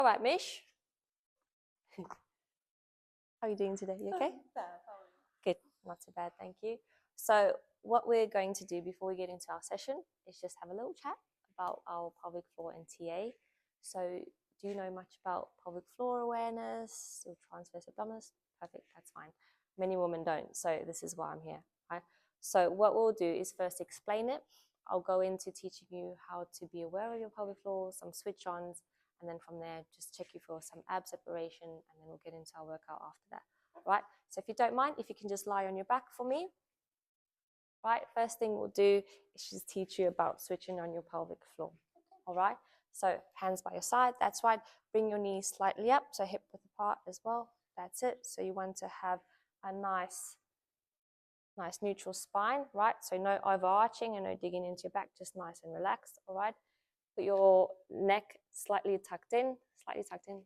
All right, Mish. How are you doing today? You okay? Good, not too bad, thank you. So what we're going to do before we get into our session is just have a little chat about our pelvic floor and TA. So do you know much about pelvic floor awareness or transverse abdominis? Perfect, that's fine. Many women don't, so this is why I'm here, right? So what we'll do is first explain it. I'll go into teaching you how to be aware of your pelvic floor, some switch-ons, and then from there, just check you for some ab separation, and then we'll get into our workout after that, right? So if you don't mind, if you can just lie on your back for me, right? First thing we'll do is just teach you about switching on your pelvic floor, all right? So hands by your side, that's right. Bring your knees slightly up, so hip width apart as well. That's it. So you want to have a nice neutral spine, right? So no overarching and no digging into your back, just nice and relaxed, all right? Put your neck slightly tucked in,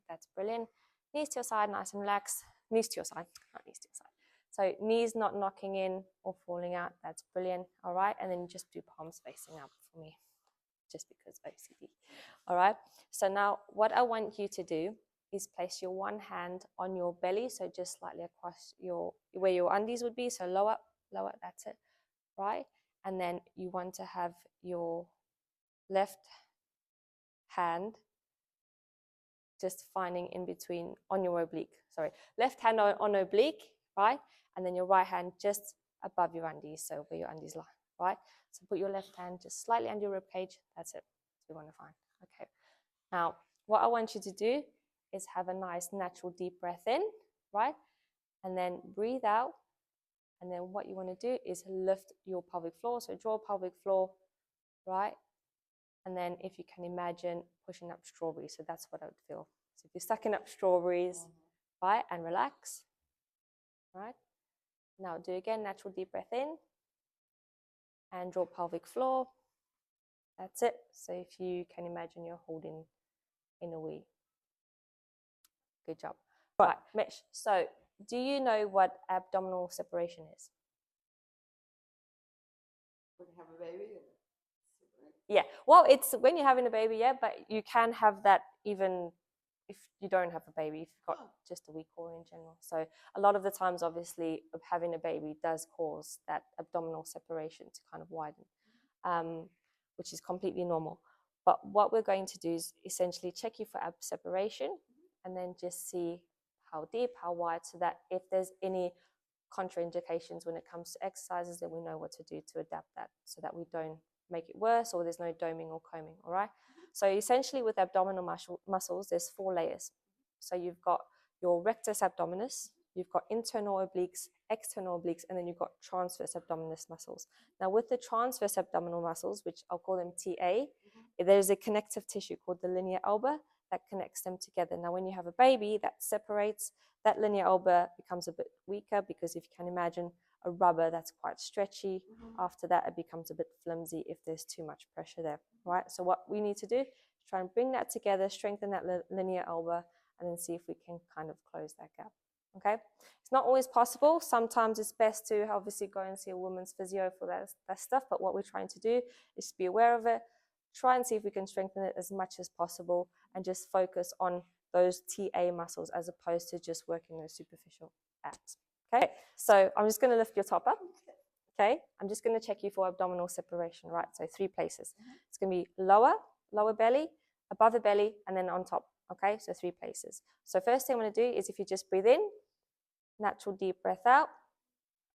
that's brilliant. Knees to your side, nice and relaxed. Knees to your side, not knees to your side. So knees not knocking in or falling out, that's brilliant, all right? And then you just do palms facing up for me, just because OCD, all right? So now what I want you to do is place your one hand on your belly, so just slightly across where your undies would be, so lower, that's it, right? And then you want to have your left hand just finding in between on your oblique, left hand on oblique, right? And then your right hand just above your undies, so where your undies lie, right? So put your left hand just slightly under your rib cage, that's it, that's what we want to find, okay? Now, what I want you to do is have a nice natural deep breath in, right? And then breathe out, and then what you want to do is lift your pelvic floor, so draw pelvic floor, right? And then if you can imagine pushing up strawberries, so that's what I would feel. So if you're sucking up strawberries, right, and relax, right? Now do again, natural deep breath in and draw pelvic floor. That's it. So if you can imagine you're holding in a wee. Good job. Right, Mish, so do you know what abdominal separation is? When you have a baby? Yeah, well, it's when you're having a baby, yeah, but you can have that even if you don't have a baby, if you've got just a weak core in general. So a lot of the times, obviously, having a baby does cause that abdominal separation to kind of widen, which is completely normal. But what we're going to do is essentially check you for ab separation and then just see how deep, how wide, so that if there's any contraindications when it comes to exercises, then we know what to do to adapt that so that we don't make it worse or there's no doming or combing, all right? So essentially with abdominal muscles, there's 4 layers. So you've got your rectus abdominis, you've got internal obliques, external obliques, and then you've got transverse abdominis muscles. Now with the transverse abdominal muscles, which I'll call them TA, there's a connective tissue called the linea alba that connects them together. Now when you have a baby, that separates, that linea alba becomes a bit weaker because if you can imagine a rubber that's quite stretchy, after that it becomes a bit flimsy if there's too much pressure there, right? So what we need to do is try and bring that together, strengthen that linea alba, and then see if we can kind of close that gap, okay? It's not always possible. Sometimes it's best to obviously go and see a woman's physio for that stuff, but what we're trying to do is to be aware of it, try and see if we can strengthen it as much as possible and just focus on those TA muscles as opposed to just working those superficial abs. Okay, so I'm just going to lift your top up. Okay, I'm just going to check you for abdominal separation, right? So 3 places. It's going to be lower belly, above the belly, and then on top. Okay, so 3 places. So first thing I'm going to do is if you just breathe in, natural deep breath out.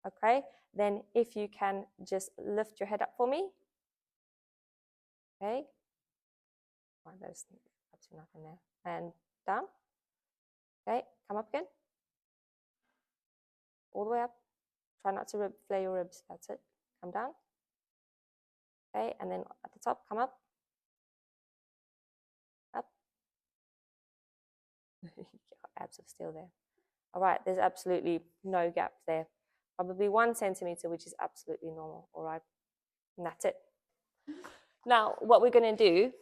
Okay, then if you can just lift your head up for me. Okay, oh, there's absolutely nothing there. And down. Okay, come up again. All the way up. Try not to flare your ribs. That's it. Come down. Okay, and then at the top, come up. Up. Your abs are still there. All right, there's absolutely no gap there. Probably 1 centimeter, which is absolutely normal. All right, and that's it. Now, what we're going to do,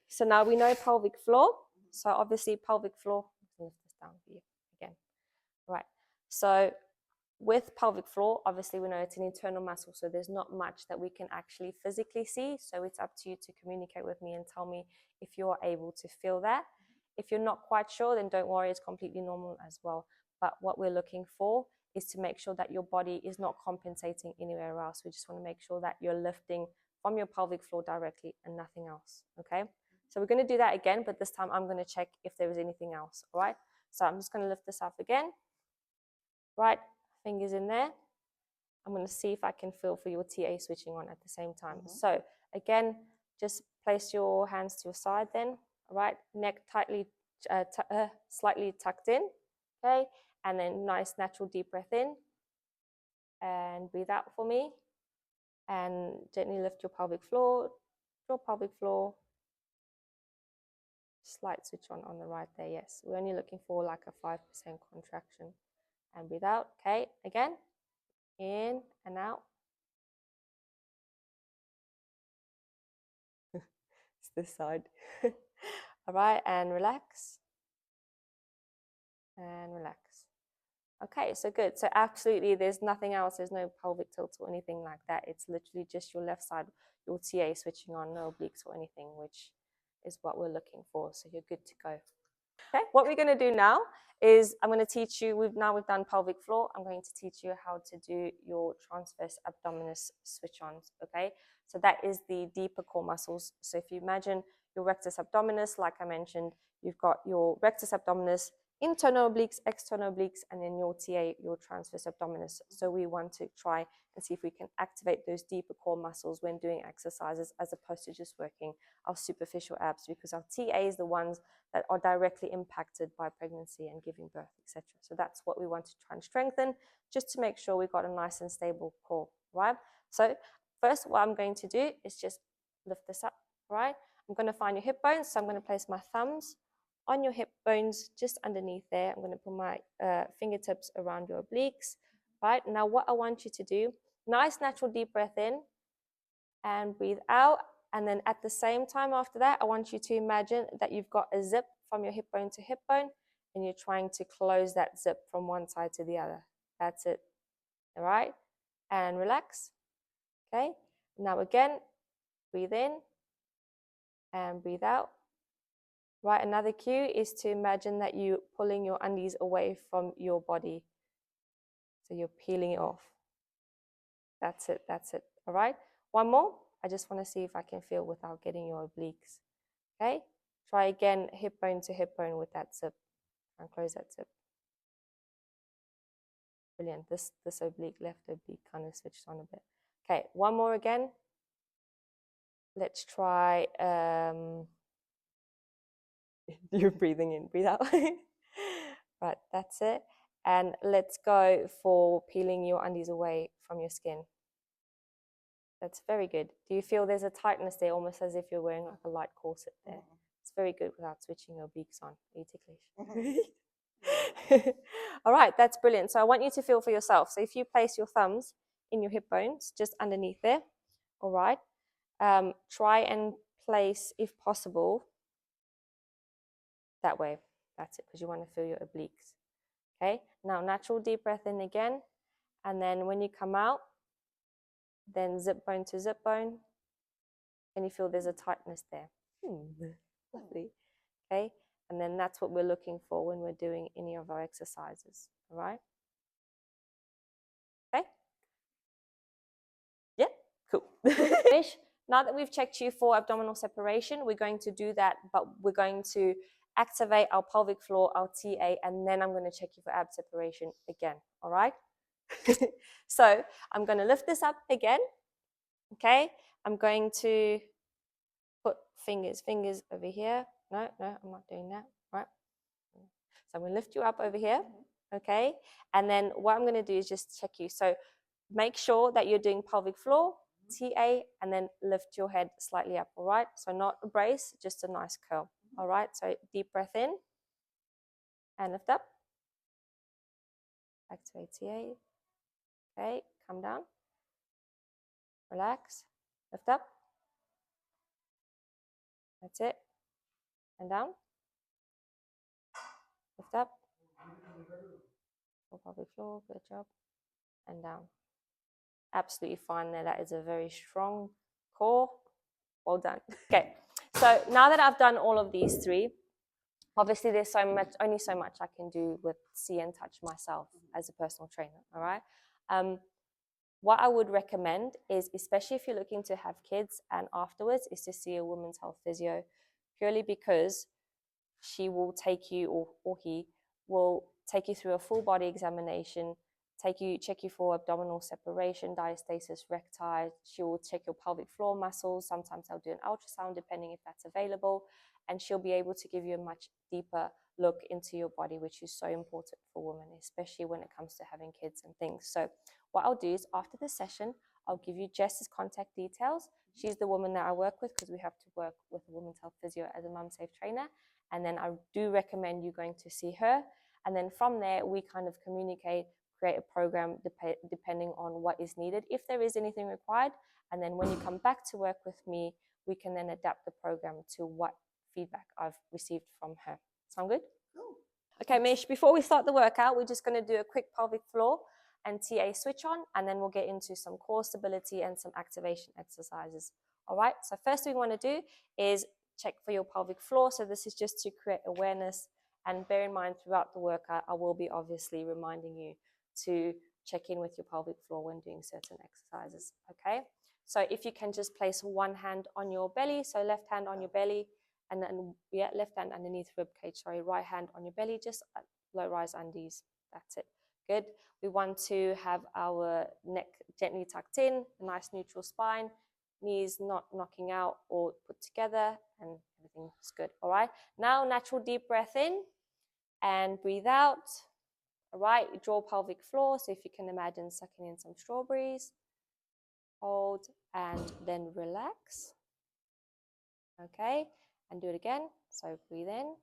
so now we know pelvic floor. So obviously pelvic floor, I'm going to lift this down for you again. Right, so with pelvic floor, obviously we know it's an internal muscle, so there's not much that we can actually physically see. So it's up to you to communicate with me and tell me if you're able to feel that. If you're not quite sure, then don't worry, it's completely normal as well. But what we're looking for is to make sure that your body is not compensating anywhere else. We just want to make sure that you're lifting from your pelvic floor directly and nothing else, okay? So we're going to do that again, but this time I'm going to check if there is anything else, all right? So I'm just going to lift this up again. Right, fingers in there. I'm going to see if I can feel for your TA switching on at the same time. So again, just place your hands to your side then, all right? Neck tightly, slightly tucked in, okay? And then nice natural deep breath in. And breathe out for me. And gently lift your pelvic floor, Slight switch on the right there, yes. We're only looking for like a 5% contraction. And breathe out, okay? Again, in and out. It's this side. All right, and relax. And relax. Okay, so good. So absolutely, there's nothing else. There's no pelvic tilt or anything like that. It's literally just your left side, your TA switching on, no obliques or anything, which is what we're looking for. So you're good to go. Okay, what we're going to do now is I'm going to teach you, we've done pelvic floor. I'm going to teach you how to do your transverse abdominis switch-ons, okay? So that is the deeper core muscles. So if you imagine your rectus abdominis, like I mentioned, you've got your rectus abdominis, internal obliques, external obliques, and then your TA, your transverse abdominis. So we want to try and see if we can activate those deeper core muscles when doing exercises as opposed to just working our superficial abs, because our TA is the ones that are directly impacted by pregnancy and giving birth, etc. So that's what we want to try and strengthen, just to make sure we've got a nice and stable core, right? So first, what I'm going to do is just lift this up, right? I'm going to find your hip bones, so I'm going to place my thumbs on your hip bones, just underneath there. I'm going to put my fingertips around your obliques, right? Now what I want you to do, nice natural deep breath in and breathe out. And then at the same time after that, I want you to imagine that you've got a zip from your hip bone to hip bone, and you're trying to close that zip from one side to the other. That's it, all right? And relax, okay? Now again, breathe in and breathe out. Right, another cue is to imagine that you're pulling your undies away from your body. So you're peeling it off. That's it, all right? One more. I just want to see if I can feel without getting your obliques, okay? Try again, hip bone to hip bone with that zip, and close that zip. Brilliant, this oblique, left oblique kind of switched on a bit. Okay, one more again. Let's try, you're breathing in, breathe out. Right, that's it. And let's go for peeling your undies away from your skin. That's very good. Do you feel there's a tightness there, almost as if you're wearing like a light corset there? It's very good without switching your obliques on. Are you ticklish? All right, that's brilliant. So I want you to feel for yourself. So if you place your thumbs in your hip bones, just underneath there, all right, try and place, if possible, that way. That's it, because you want to feel your obliques. Okay, now natural deep breath in again, and then when you come out, then zip bone to zip bone, and you feel there's a tightness there. Lovely. Okay, and then that's what we're looking for when we're doing any of our exercises, all right? Okay? Yeah, cool. Now that we've checked you for abdominal separation, we're going to do that, but we're going to activate our pelvic floor, our TA, and then I'm going to check you for ab separation again, all right? So I'm going to lift this up again, okay? I'm going to put fingers over here. No, I'm not doing that, right? So I'm going to lift you up over here, okay? And then what I'm going to do is just check you. So make sure that you're doing pelvic floor, TA, and then lift your head slightly up, all right? So not a brace, just a nice curl, all right? So deep breath in and lift up. Activate TA. Okay, come down. Relax. Lift up. That's it. And down. Lift up. Pelvic floor, good job. And down. Absolutely fine there. That is a very strong core. Well done. Okay, so now that I've done all of these three, Obviously, there's only so much I can do with see and touch myself as a personal trainer, all right? What I would recommend is, especially if you're looking to have kids and afterwards, is to see a women's health physio, purely because she will take you, or he will take you through a full body examination, check you for abdominal separation, diastasis recti. She will check your pelvic floor muscles. Sometimes they'll do an ultrasound depending if that's available, and she'll be able to give you a much deeper look into your body, which is so important for women, especially when it comes to having kids and things. So what I'll do is, after the session, I'll give you Jess's contact details. She's the woman that I work with, because we have to work with a women's health physio as a mum safe trainer. And then I do recommend you going to see her. And then from there, we kind of communicate, create a program depending on what is needed, if there is anything required. And then when you come back to work with me, we can then adapt the program to what feedback I've received from her. Sound good? Cool. Okay, Mish, before we start the workout, we're just going to do a quick pelvic floor and TA switch on, and then we'll get into some core stability and some activation exercises. All right, so first thing we want to do is check for your pelvic floor. So this is just to create awareness, and bear in mind throughout the workout, I will be obviously reminding you to check in with your pelvic floor when doing certain exercises, okay? So if you can just place one hand on your belly, so left hand on your belly, and then left hand underneath rib cage, right hand on your belly, just low rise undies, that's it. Good. We want to have our neck gently tucked in, a nice neutral spine, knees not knocking out or put together, and everything's good. All right. Now, natural deep breath in and breathe out. All right. Draw pelvic floor. So if you can imagine sucking in some strawberries. Hold and then relax. Okay. And do it again. So breathe in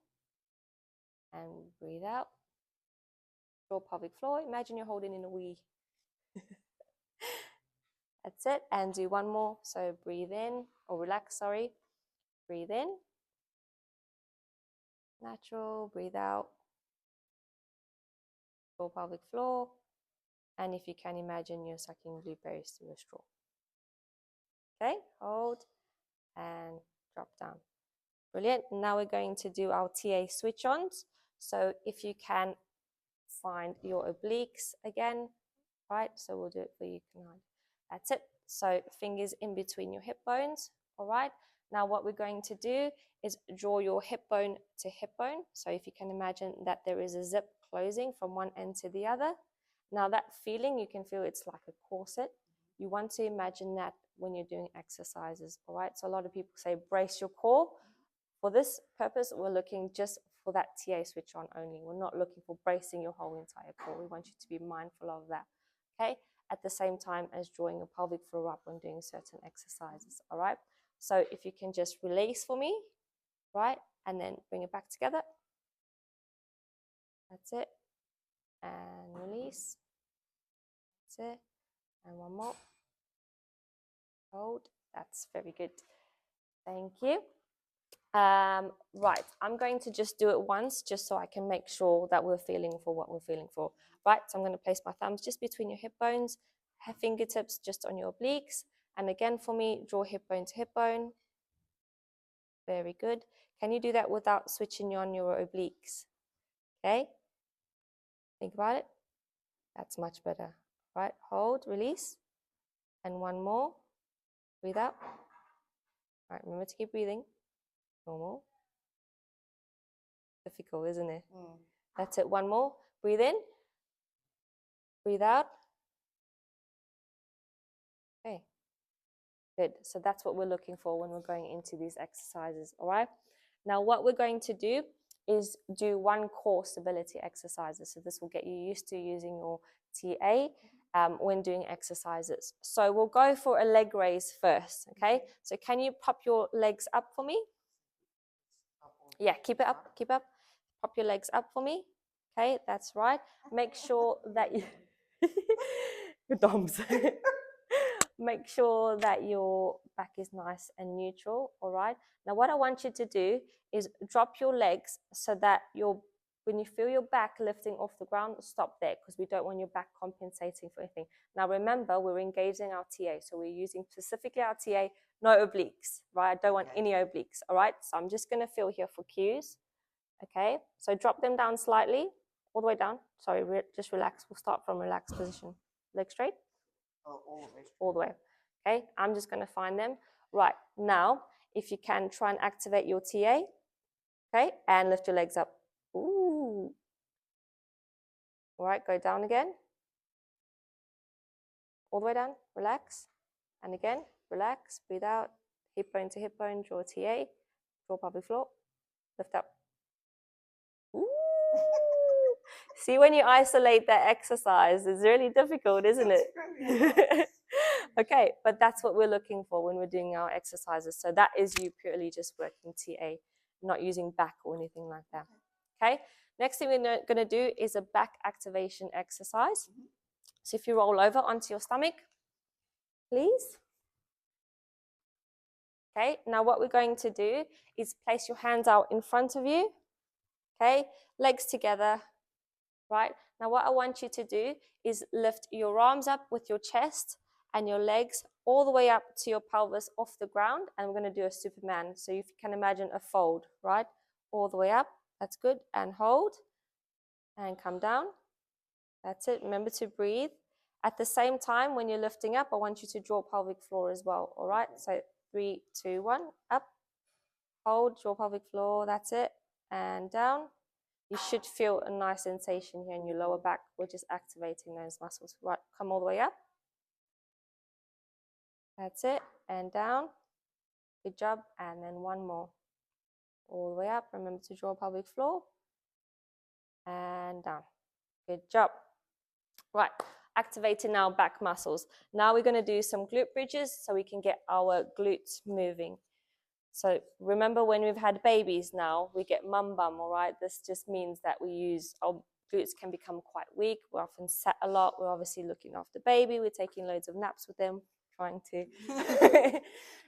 and breathe out. Draw pelvic floor. Imagine you're holding in a wee. That's it. And do one more. So breathe in, or relax, sorry. Breathe in. Natural. Breathe out. Draw pelvic floor. And if you can imagine, you're sucking blueberries through a straw. Okay, hold and drop down. Brilliant. Now we're going to do our TA switch-ons. So if you can find your obliques again, right? So we'll do it for you. That's it. So fingers in between your hip bones, all right? Now what we're going to do is draw your hip bone to hip bone. So if you can imagine that there is a zip closing from one end to the other. Now that feeling, you can feel it's like a corset. You want to imagine that when you're doing exercises, all right? So a lot of people say brace your core. For this purpose, we're looking just for that TA switch on only. We're not looking for bracing your whole entire core. We want you to be mindful of that, okay? At the same time as drawing your pelvic floor up when doing certain exercises, all right? So if you can just release for me, right? And then bring it back together. That's it. And release. That's it. And one more. Hold. That's very good. Thank you. Right, I'm going to just do it once just so I can make sure that we're feeling for what we're feeling for. Right, so I'm going to place my thumbs just between your hip bones, have fingertips just on your obliques, and again for me, draw hip bone to hip bone. Very good. Can you do that without switching on your obliques? Okay, think about it. That's much better. Right, hold, release, and one more. Breathe out. All right, remember to keep breathing. Normal. Difficult, isn't it? That's it. One more. Breathe in. Breathe out. Okay. Good. So that's what we're looking for when we're going into these exercises. All right. Now, what we're going to do is do one core stability exercises. So this will get you used to using your TA when doing exercises. So we'll go for a leg raise first. Okay. So can you pop your legs up for me? Yeah, keep it up, keep up. Pop your legs up for me. Okay, that's right. Make sure that you DOMs. Make sure that your back is nice and neutral. All right. Now, what I want you to do is drop your legs so that when you feel your back lifting off the ground, stop there, because we don't want your back compensating for anything. Now, remember, we're engaging our TA, so we're using specifically our TA, no obliques, right? I don't want any obliques, all right? So I'm just going to feel here for cues. Okay, so drop them down slightly, all the way down. Sorry, just relax. We'll start from relaxed position. Leg straight. Oh, all the way. All the way. Okay, I'm just going to find them. Right, now, if you can, try and activate your TA. Okay, and lift your legs up. Ooh. All right, go down again. All the way down, relax. And again, relax, breathe out, hip bone to hip bone, draw TA, draw pelvic floor, lift up. Ooh. See, when you isolate that exercise, it's really difficult, isn't it? Okay, but that's what we're looking for when we're doing our exercises. So that is you purely just working TA, not using back or anything like that. Okay, next thing we're going to do is a back activation exercise. So if you roll over onto your stomach, please. Okay, now what we're going to do is place your hands out in front of you. Okay, legs together. Right, now what I want you to do is lift your arms up with your chest and your legs all the way up to your pelvis off the ground, and we're going to do a Superman. So if you can imagine a fold, right, all the way up. That's good. And hold and come down. That's it. Remember to breathe. At the same time, when you're lifting up, I want you to draw pelvic floor as well. All right, so 3, 2, 1, up, hold, draw pelvic floor. That's it. And down. You should feel a nice sensation here in your lower back. We're just activating those muscles. Right, come all the way up. That's it. And down. Good job. And then one more. All the way up. Remember to draw pelvic floor. And down. Good job. Right, activating our back muscles. Now we're going to do some glute bridges so we can get our glutes moving. So remember, when we've had babies now, we get mum bum, all right? This just means that our glutes can become quite weak. We're often sat a lot. We're obviously looking after baby. We're taking loads of naps with them, trying to.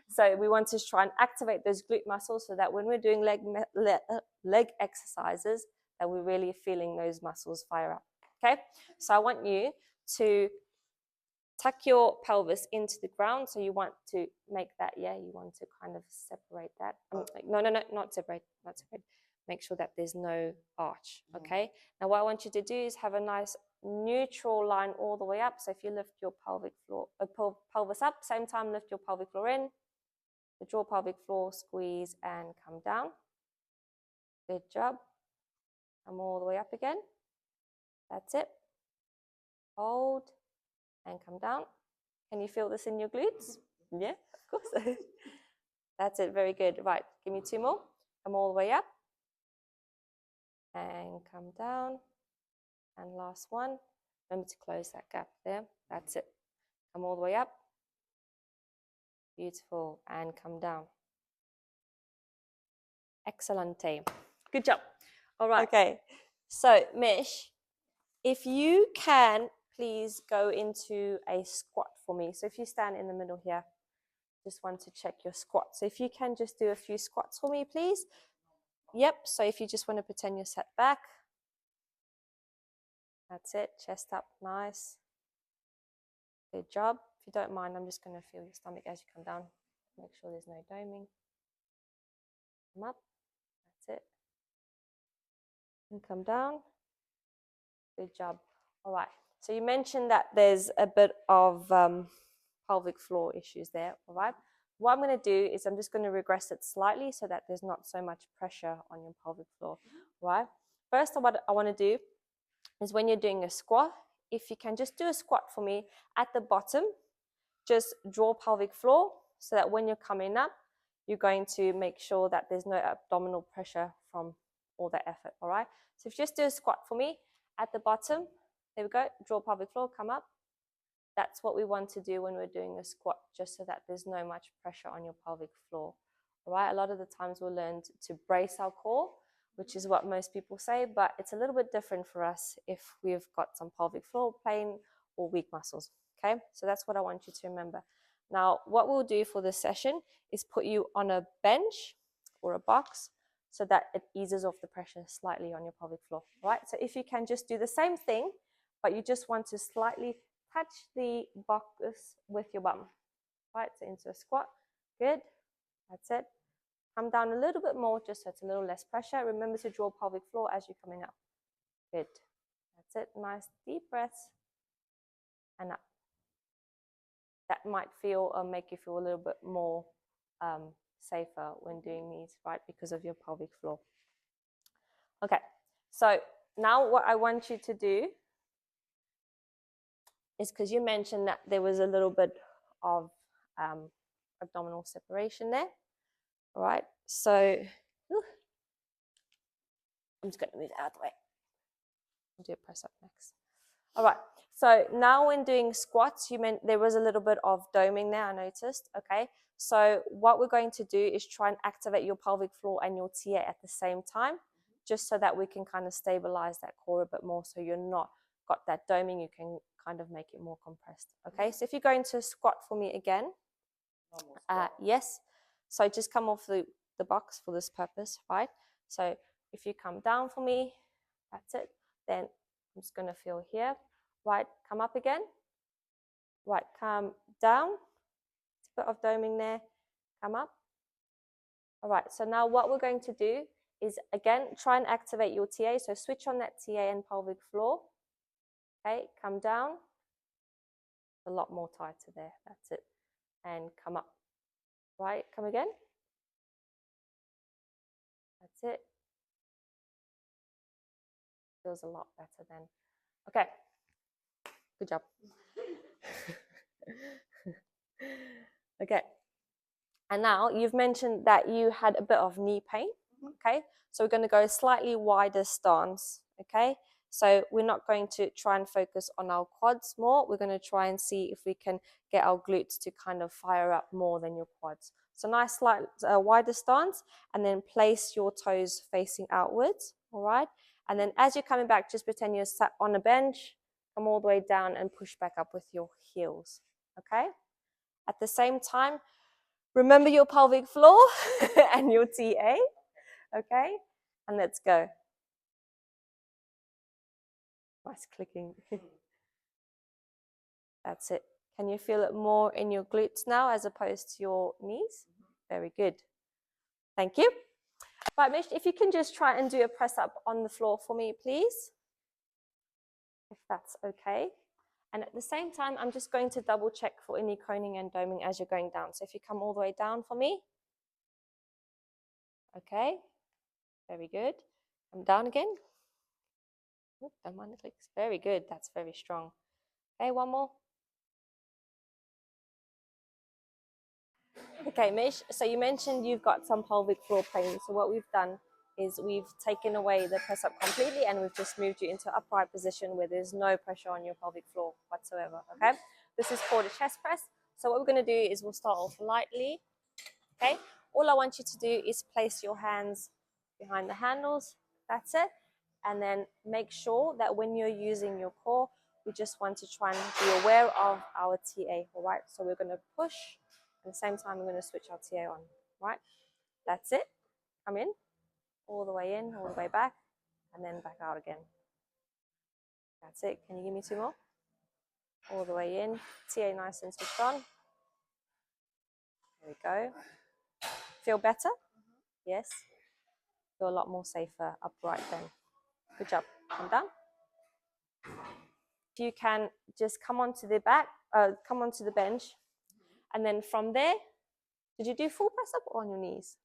So we want to try and activate those glute muscles so that when we're doing leg exercises, that we're really feeling those muscles fire up, okay? So I want you to tuck your pelvis into the ground. So you want to make that, you want to kind of separate that. No, not separate. Make sure that there's no arch, okay? Now what I want you to do is have a nice neutral line all the way up. So if you lift your pelvic floor, pelvis up, same time lift your pelvic floor in, draw pelvic floor, squeeze and come down. Good job. Come all the way up again. That's it. Hold and come down. Can you feel this in your glutes? Yeah, of course. That's it, very good. Right, give me 2 more. Come all the way up. And come down. And last one. Remember to close that gap there. That's it. Come all the way up. Beautiful. And come down. Excellente. Good job. All right. Okay. So, Mish, if you can, please go into a squat for me. So if you stand in the middle here, just want to check your squat. So if you can just do a few squats for me, please. Yep, so if you just want to pretend you're sat back. That's it, chest up, nice. Good job. If you don't mind, I'm just going to feel your stomach as you come down. Make sure there's no doming. Come up, that's it. And come down. Good job. All right, so you mentioned that there's a bit of pelvic floor issues there, all right? What I'm going to do is I'm just going to regress it slightly so that there's not so much pressure on your pelvic floor, right? First, what I want to do is when you're doing a squat, if you can just do a squat for me at the bottom, just draw pelvic floor so that when you're coming up, you're going to make sure that there's no abdominal pressure from all the effort, all right? So if you just do a squat for me at the bottom, there we go, draw pelvic floor, come up. That's what we want to do when we're doing a squat, just so that there's no much pressure on your pelvic floor. All right, a lot of the times we'll learn to brace our core, which is what most people say, but it's a little bit different for us if we've got some pelvic floor pain or weak muscles, okay? So that's what I want you to remember. Now, what we'll do for this session is put you on a bench or a box so that it eases off the pressure slightly on your pelvic floor, all right? So if you can just do the same thing, but you just want to slightly touch the box with your bum, right? So into a squat, good, that's it. Come down a little bit more, just so it's a little less pressure. Remember to draw pelvic floor as you're coming up. Good. That's it. Nice deep breaths. And up. That might feel or make you feel a little bit more safer when doing these, right? Because of your pelvic floor. Okay. So now what I want you to do is, because you mentioned that there was a little bit of abdominal separation there. All right. So I'm just going to move it out of the way. I'll do a press up next. All right. So now when doing squats, you meant there was a little bit of doming there, I noticed. Okay. So what we're going to do is try and activate your pelvic floor and your TA at the same time, just so that we can kind of stabilize that core a bit more, so you're not got that doming, you can kind of make it more compressed. Okay. So if you go into squat for me again. Yes. So just come off the box for this purpose, right? So if you come down for me, that's it. Then I'm just going to feel here. Right, come up again. Right, come down. It's a bit of doming there. Come up. All right, so now what we're going to do is, again, try and activate your TA. So switch on that TA and pelvic floor. Okay, come down. A lot more tighter there. That's it. And come up. Right, come again. That's it. Feels a lot better then. Okay. Good job. Okay. And now you've mentioned that you had a bit of knee pain. Okay. So we're going to go a slightly wider stance. Okay. So we're not going to try and focus on our quads more. We're going to try and see if we can get our glutes to kind of fire up more than your quads. So nice slight wider stance, and then place your toes facing outwards. All right. And then as you're coming back, just pretend you're sat on a bench. Come all the way down and push back up with your heels. Okay. At the same time, remember your pelvic floor and your TA. Okay. And let's go. Nice clicking. That's it. Can you feel it more in your glutes now as opposed to your knees? Very good. Thank you. Right, Mish, if you can just try and do a press up on the floor for me, please. If that's okay. And at the same time, I'm just going to double check for any coning and doming as you're going down. So if you come all the way down for me. Okay. Very good. Come down again. Don't mind the clicks. Very good. That's very strong. Okay, one more. Okay, Mish, so you mentioned you've got some pelvic floor pain. So what we've done is we've taken away the press up completely, and we've just moved you into upright position where there's no pressure on your pelvic floor whatsoever, okay? This is called a chest press. So what we're going to do is we'll start off lightly, okay? All I want you to do is place your hands behind the handles. That's it. And then make sure that when you're using your core, we just want to try and be aware of our TA, all right? So we're going to push. At the same time, we're going to switch our TA on, right? That's it. Come in, all the way in, all the way back, and then back out again. That's it. Can you give me two more? All the way in, TA nice and switched on. There we go. Feel better? Yes. Feel a lot more safer upright then. Good job. Come down. If you can just come onto the back, come onto the bench, and then from there, did you do full press up or on your knees?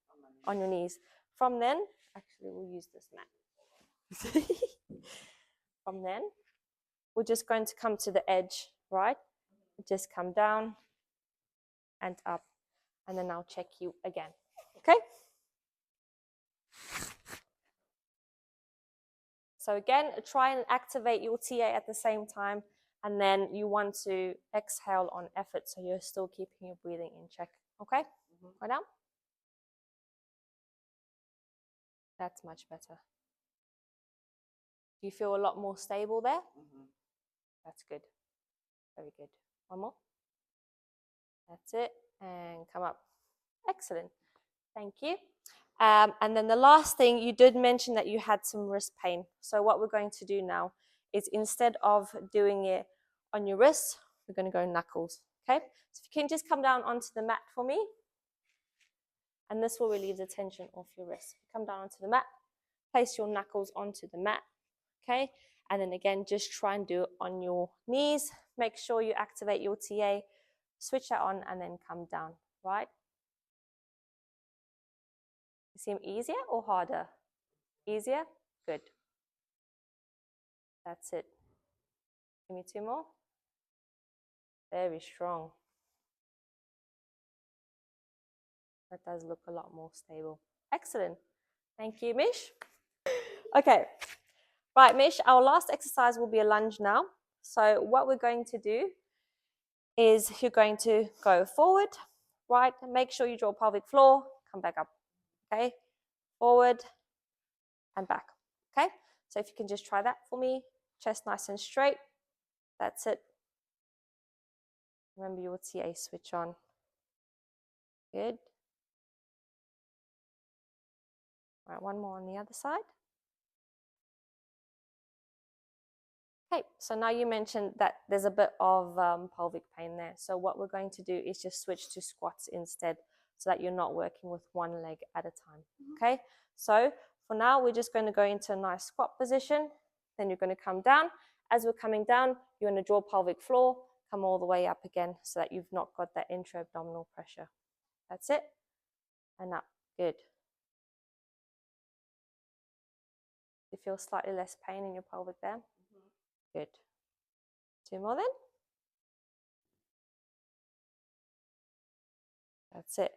On your knees. From then, actually, we'll use this mat. From then, we're just going to come to the edge, right? Just come down and up, and then I'll check you again, okay? So again, try and activate your TA at the same time, and then you want to exhale on effort, so you're still keeping your breathing in check, okay? Right now. That's much better. Do you feel a lot more stable there? That's good. Very good. One more. That's it. And come up. Excellent. Thank you. And then the last thing, you did mention that you had some wrist pain. So what we're going to do now is, instead of doing it on your wrists, we're going to go knuckles. Okay? So if you can just come down onto the mat for me. and this will relieve the tension off your wrist. Come down onto the mat, place your knuckles onto the mat, okay? And then again, just try and do it on your knees. Make sure you activate your TA, switch that on, and then come down, right? Seem easier or harder? Easier? Good. That's it. Give me 2 more. Very strong. That does look a lot more stable. Excellent. Thank you, Mish. Okay. Right, Mish, our last exercise will be a lunge now. So what we're going to do is you're going to go forward, right? Make sure you draw pelvic floor, come back up, okay? Forward and back, okay? So if you can just try that for me, chest nice and straight. That's it. Remember your TA switch on. Good. All right, one more on the other side. Okay, so now you mentioned that there's a bit of pelvic pain there. So what we're going to do is just switch to squats instead so that you're not working with one leg at a time, okay? So for now, we're just going to go into a nice squat position. Then you're going to come down. As we're coming down, you're going to draw pelvic floor, come all the way up again so that you've not got that intra-abdominal pressure. That's it. And up. Good. You feel slightly less pain in your pelvic there? Good. 2 more then. That's it.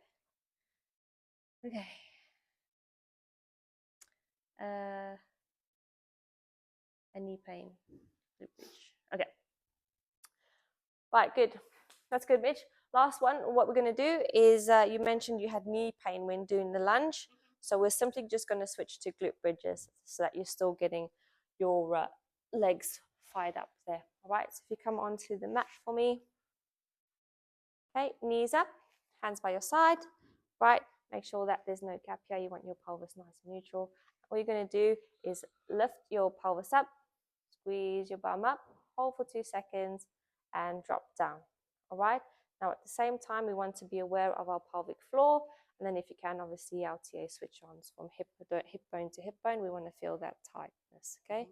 Okay. A knee pain. Okay. Right, good. That's good, Mitch. Last one, what we're going to do is you mentioned you had knee pain when doing the lunge. So we're simply just going to switch to glute bridges so that you're still getting your legs fired up there. All right, so if you come onto the mat for me. Okay, knees up, hands by your side, right? Make sure that there's no gap here. You want your pelvis nice and neutral. All you're going to do is lift your pelvis up, squeeze your bum up, hold for 2 seconds, and drop down. All right? Now, at the same time, we want to be aware of our pelvic floor. And then if you can, obviously, our TA switch-ons from hip bone to hip bone. We want to feel that tightness, okay?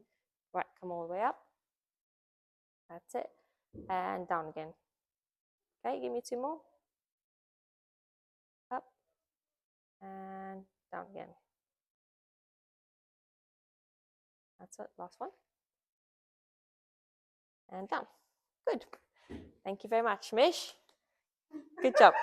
Right, come all the way up. That's it. And down again. Okay, give me 2 more. Up. And down again. That's it, last one. And down. Good. Thank you very much, Mish. Good job.